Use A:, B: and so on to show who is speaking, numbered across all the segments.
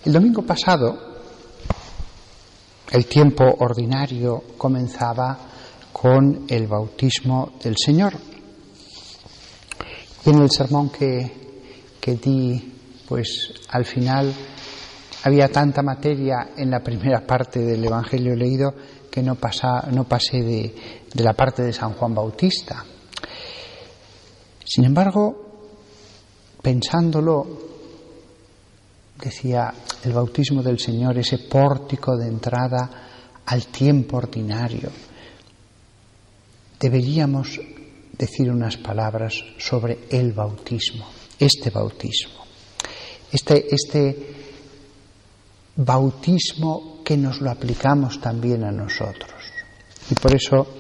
A: El domingo pasado, el tiempo ordinario comenzaba con el bautismo del Señor. Y en el sermón que di, pues al final había tanta materia en la primera parte del Evangelio leído que no pasé de la parte de San Juan Bautista. Sin embargo, pensándolo, decía, el bautismo del Señor, ese pórtico de entrada al tiempo ordinario. Deberíamos decir unas palabras sobre el bautismo, este bautismo. Este bautismo que nos lo aplicamos también a nosotros. Y por eso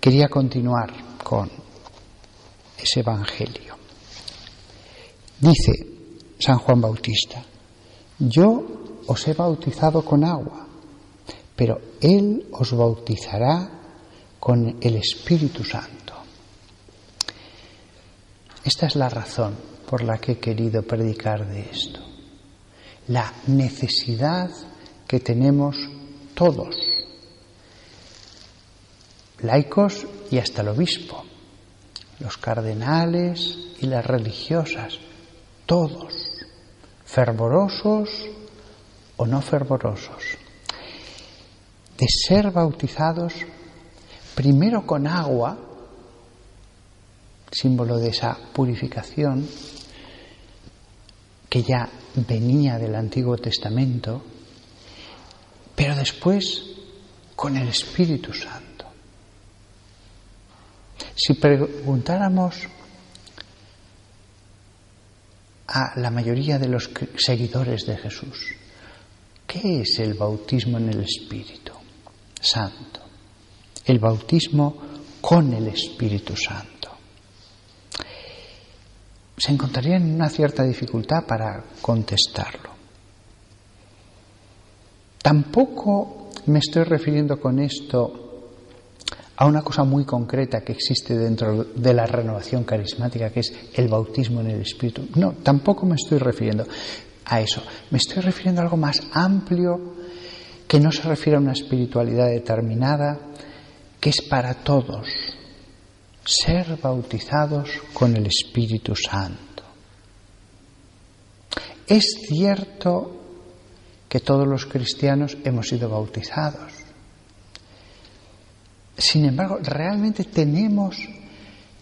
A: quería continuar con ese Evangelio. Dice San Juan Bautista: yo os he bautizado con agua, pero Él os bautizará con el Espíritu Santo. Esta es la razón por la que he querido predicar de esto. La necesidad que tenemos todos, laicos y hasta el obispo, los cardenales y las religiosas, todos, fervorosos o no fervorosos, de ser bautizados primero con agua, símbolo de esa purificación que ya venía del Antiguo Testamento, pero después con el Espíritu Santo. Si preguntáramos a la mayoría de los seguidores de Jesús, ¿qué es el bautismo en el Espíritu Santo? El bautismo con el Espíritu Santo. Se encontrarían en una cierta dificultad para contestarlo. Tampoco me estoy refiriendo con esto a una cosa muy concreta que existe dentro de la renovación carismática, que es el bautismo en el Espíritu. No, tampoco me estoy refiriendo a eso. Me estoy refiriendo a algo más amplio, que no se refiere a una espiritualidad determinada, que es para todos. Ser bautizados con el Espíritu Santo. Es cierto que todos los cristianos hemos sido bautizados. Sin embargo, realmente tenemos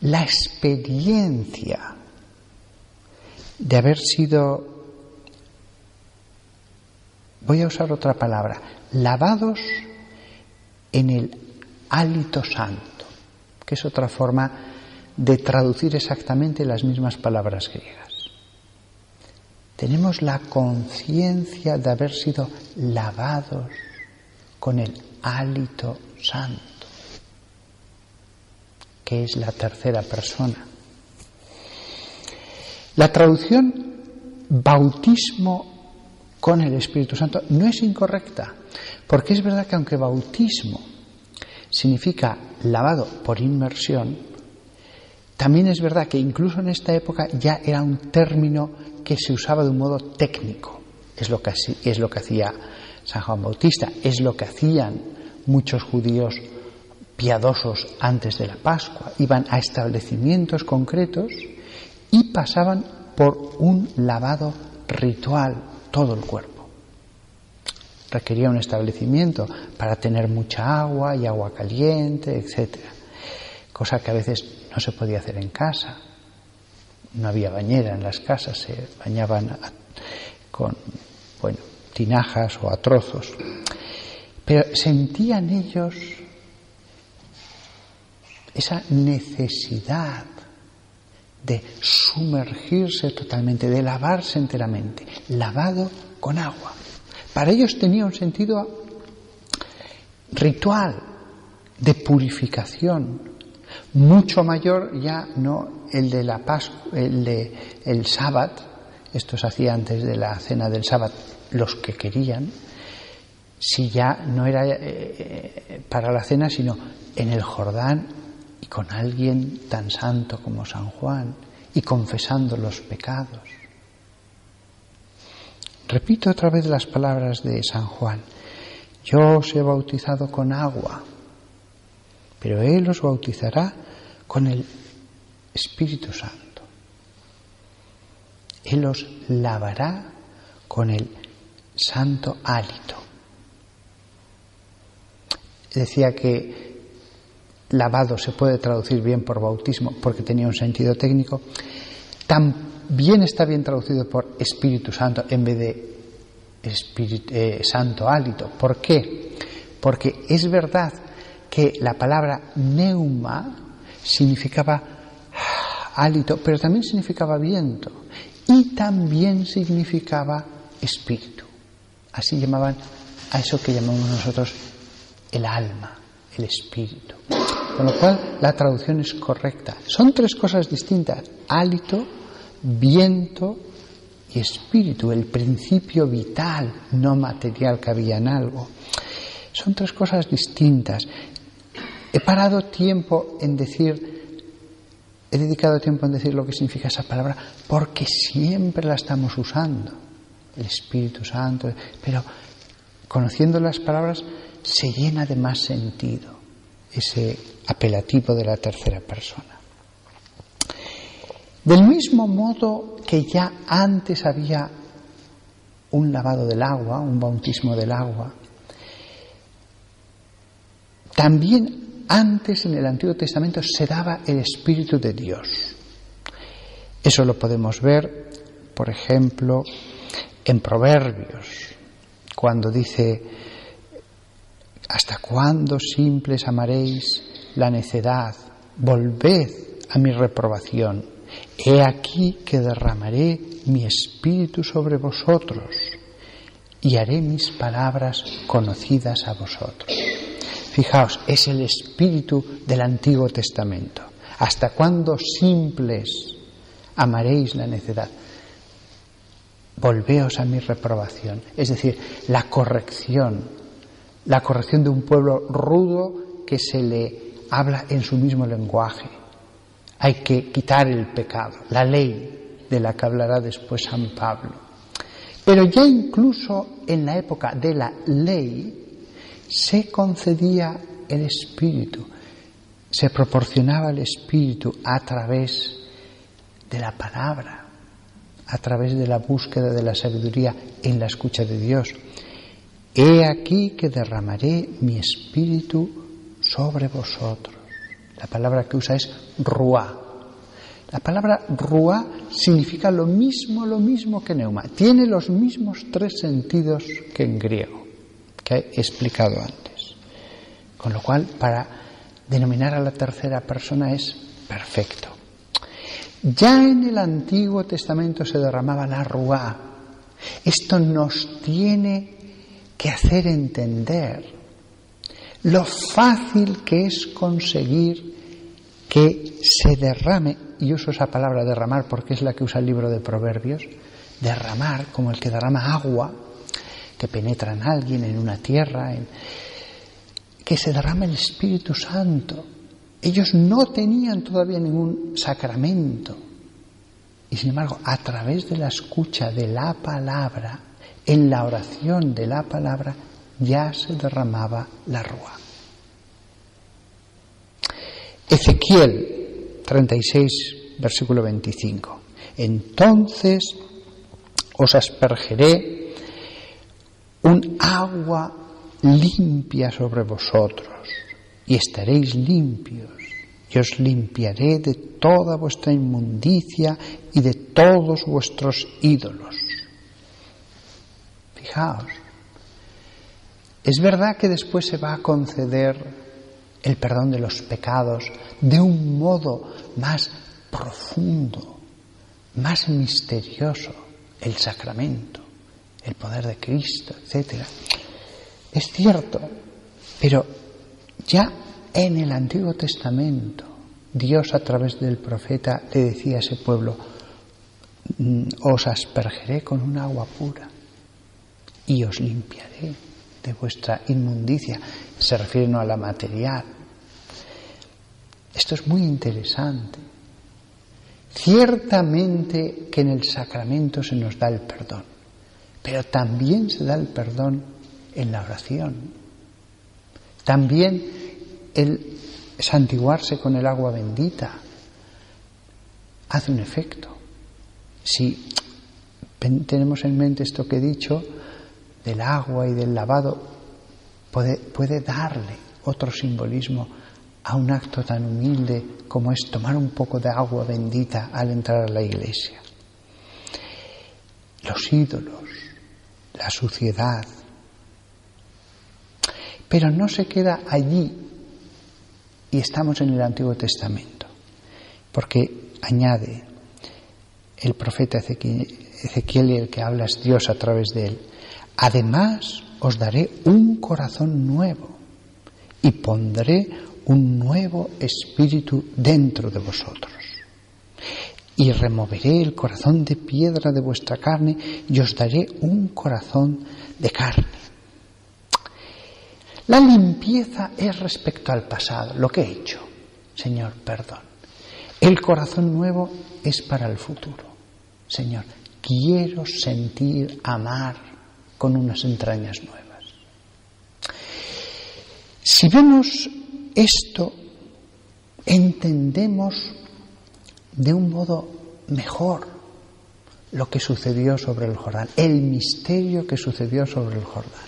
A: la experiencia de haber sido, voy a usar otra palabra, lavados en el hálito santo, que es otra forma de traducir exactamente las mismas palabras griegas. Tenemos la conciencia de haber sido lavados con el hálito santo, que es la tercera persona. La traducción bautismo con el Espíritu Santo no es incorrecta, porque es verdad que aunque bautismo significa lavado por inmersión, también es verdad que incluso en esta época ya era un término que se usaba de un modo técnico. Es lo que hacía San Juan Bautista, es lo que hacían muchos judíos piadosos antes de la Pascua. Iban a establecimientos concretos y pasaban por un lavado ritual todo el cuerpo. Requería un establecimiento para tener mucha agua y agua caliente, etcétera. Cosa que a veces no se podía hacer en casa. No había bañera en las casas, se bañaban con, tinajas o a trozos. Pero sentían ellos esa necesidad de sumergirse totalmente, de lavarse enteramente, lavado con agua. Para ellos tenía un sentido ritual, de purificación, mucho mayor ya no el de la Pascua, el sábado. Esto se hacía antes de la cena del sábado, los que querían, si ya no era para la cena, sino en el Jordán y con alguien tan santo como San Juan y confesando los pecados. Repito otra vez las palabras de San Juan. Yo os he bautizado con agua, pero Él os bautizará con el Espíritu Santo. Él os lavará con el santo hálito. Decía que lavado se puede traducir bien por bautismo porque tenía un sentido técnico. También está bien traducido por Espíritu Santo en vez de santo hálito. ¿Por qué? Porque es verdad que la palabra neuma significaba hálito, pero también significaba viento y también significaba espíritu. Así llamaban a eso que llamamos nosotros el alma, el espíritu. Con lo cual la traducción es correcta. Son tres cosas distintas: hálito, viento y espíritu, el principio vital, no material que había en algo. Son tres cosas distintas. He dedicado tiempo en decir lo que significa esa palabra, porque siempre la estamos usando, el Espíritu Santo, pero conociendo las palabras se llena de más sentido ese apelativo de la tercera persona. Del mismo modo que ya antes había un lavado del agua, un bautismo del agua, también antes en el Antiguo Testamento se daba el Espíritu de Dios. Eso lo podemos ver, por ejemplo, en Proverbios, cuando dice: ¿hasta cuándo, simples, amaréis la necedad? Volved a mi reprobación. He aquí que derramaré mi espíritu sobre vosotros y haré mis palabras conocidas a vosotros. Fijaos, es el espíritu del Antiguo Testamento. ¿Hasta cuándo, simples, amaréis la necedad? Volveos a mi reprobación. Es decir, la corrección de un pueblo rudo que se le habla en su mismo lenguaje. Hay que quitar el pecado, la ley de la que hablará después San Pablo. Pero ya incluso en la época de la ley se concedía el Espíritu, se proporcionaba el Espíritu a través de la palabra, a través de la búsqueda de la sabiduría en la escucha de Dios. He aquí que derramaré mi Espíritu sobre vosotros. La palabra que usa es ruá. La palabra ruá significa lo mismo que neuma. Tiene los mismos tres sentidos que en griego, que he explicado antes. Con lo cual, para denominar a la tercera persona es perfecto. Ya en el Antiguo Testamento se derramaba la ruá. Esto nos tiene que hacer entender lo fácil que es conseguir que se derrame, y uso esa palabra derramar porque es la que usa el libro de Proverbios, derramar como el que derrama agua que penetra en alguien, en una tierra, que se derrama el Espíritu Santo. Ellos no tenían todavía ningún sacramento y sin embargo a través de la escucha de la palabra, en la oración de la palabra, ya se derramaba la ruá. Ezequiel 36, versículo 25. Entonces os aspergeré un agua limpia sobre vosotros y estaréis limpios, y os limpiaré de toda vuestra inmundicia y de todos vuestros ídolos. Fijaos, es verdad que después se va a conceder el perdón de los pecados de un modo más profundo, más misterioso, el sacramento, el poder de Cristo, etc. Es cierto, pero ya en el Antiguo Testamento Dios a través del profeta le decía a ese pueblo: os aspergeré con un agua pura y os limpiaré de vuestra inmundicia. Se refiere no a la material. Esto es muy interesante. Ciertamente que en el sacramento se nos da el perdón, pero también se da el perdón en la oración. También el santiguarse con el agua bendita hace un efecto. Si tenemos en mente esto que he dicho del agua y del lavado, puede darle otro simbolismo a un acto tan humilde como es tomar un poco de agua bendita al entrar a la iglesia. Los ídolos, la suciedad. Pero no se queda allí y estamos en el Antiguo Testamento, porque añade el profeta Ezequiel, el que habla es Dios a través de él: además os daré un corazón nuevo y pondré un nuevo espíritu dentro de vosotros. Y removeré el corazón de piedra de vuestra carne y os daré un corazón de carne. La limpieza es respecto al pasado, lo que he hecho. Señor, perdón. El corazón nuevo es para el futuro. Señor, quiero sentir, amar con unas entrañas nuevas. Si vemos esto, entendemos de un modo mejor lo que sucedió sobre el Jordán, el misterio que sucedió sobre el Jordán,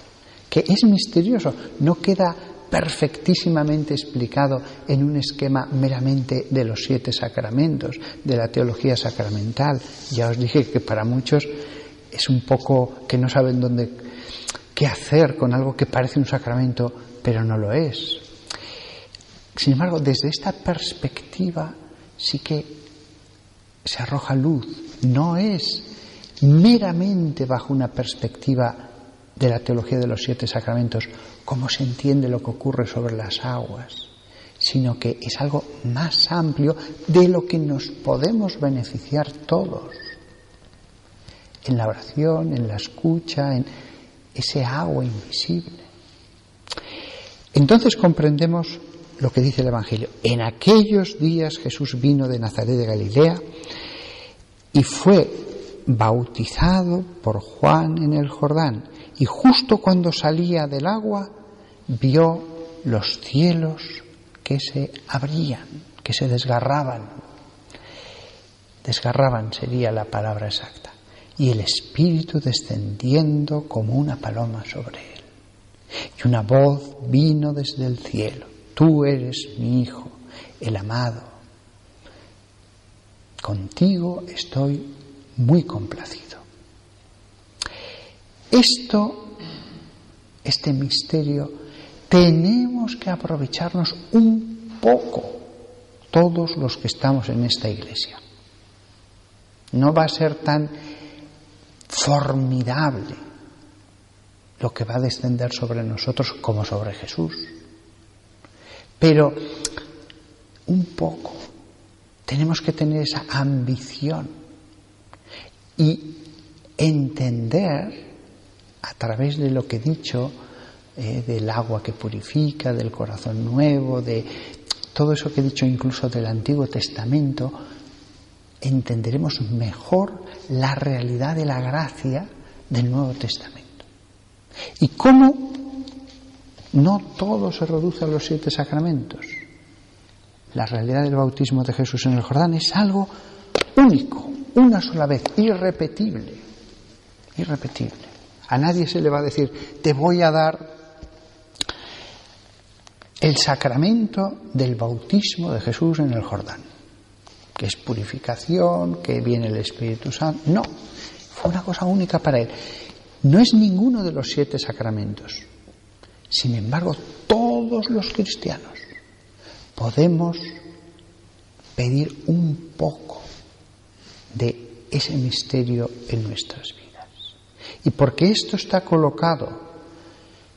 A: que es misterioso, no queda perfectísimamente explicado en un esquema meramente de los 7 sacramentos, de la teología sacramental. Ya os dije que para muchos es un poco que no saben qué hacer con algo que parece un sacramento, pero no lo es. Sin embargo, desde esta perspectiva sí que se arroja luz. No es meramente bajo una perspectiva de la teología de los 7 sacramentos cómo se entiende lo que ocurre sobre las aguas, sino que es algo más amplio de lo que nos podemos beneficiar todos. En la oración, en la escucha, en ese agua invisible. Entonces comprendemos lo que dice el Evangelio. En aquellos días Jesús vino de Nazaret de Galilea y fue bautizado por Juan en el Jordán. Y justo cuando salía del agua, vio los cielos que se abrían, que se desgarraban. Desgarraban sería la palabra exacta. Y el Espíritu descendiendo como una paloma sobre él. Y una voz vino desde el cielo: tú eres mi Hijo, el amado. Contigo estoy muy complacido. Este misterio, tenemos que aprovecharnos un poco todos los que estamos en esta iglesia. No va a ser tan formidable lo que va a descender sobre nosotros como sobre Jesús. Pero un poco tenemos que tener esa ambición y entender a través de lo que he dicho, del agua que purifica, del corazón nuevo, de todo eso que he dicho incluso del Antiguo Testamento, entenderemos mejor la realidad de la gracia del Nuevo Testamento. Y cómo no todo se reduce a los 7 sacramentos. La realidad del bautismo de Jesús en el Jordán es algo único, una sola vez, irrepetible. Irrepetible. A nadie se le va a decir: te voy a dar el sacramento del bautismo de Jesús en el Jordán, que es purificación, que viene el Espíritu Santo. No, fue una cosa única para él. No es ninguno de los 7 sacramentos. Sin embargo, todos los cristianos podemos pedir un poco de ese misterio en nuestras vidas. Y porque esto está colocado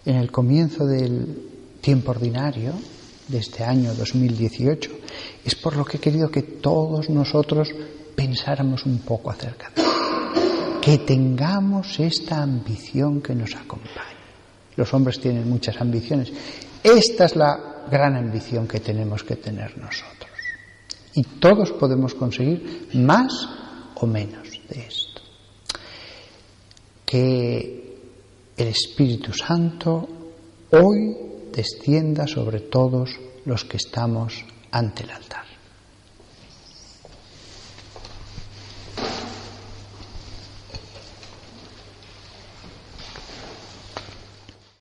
A: en el comienzo del tiempo ordinario de este año 2018, es por lo que he querido que todos nosotros pensáramos un poco acerca de esto. Que tengamos esta ambición que nos acompañe. Los hombres tienen muchas ambiciones. Esta es la gran ambición que tenemos que tener nosotros. Y todos podemos conseguir más o menos de esto. que el Espíritu Santo hoy descienda sobre todos los que estamos ante el altar.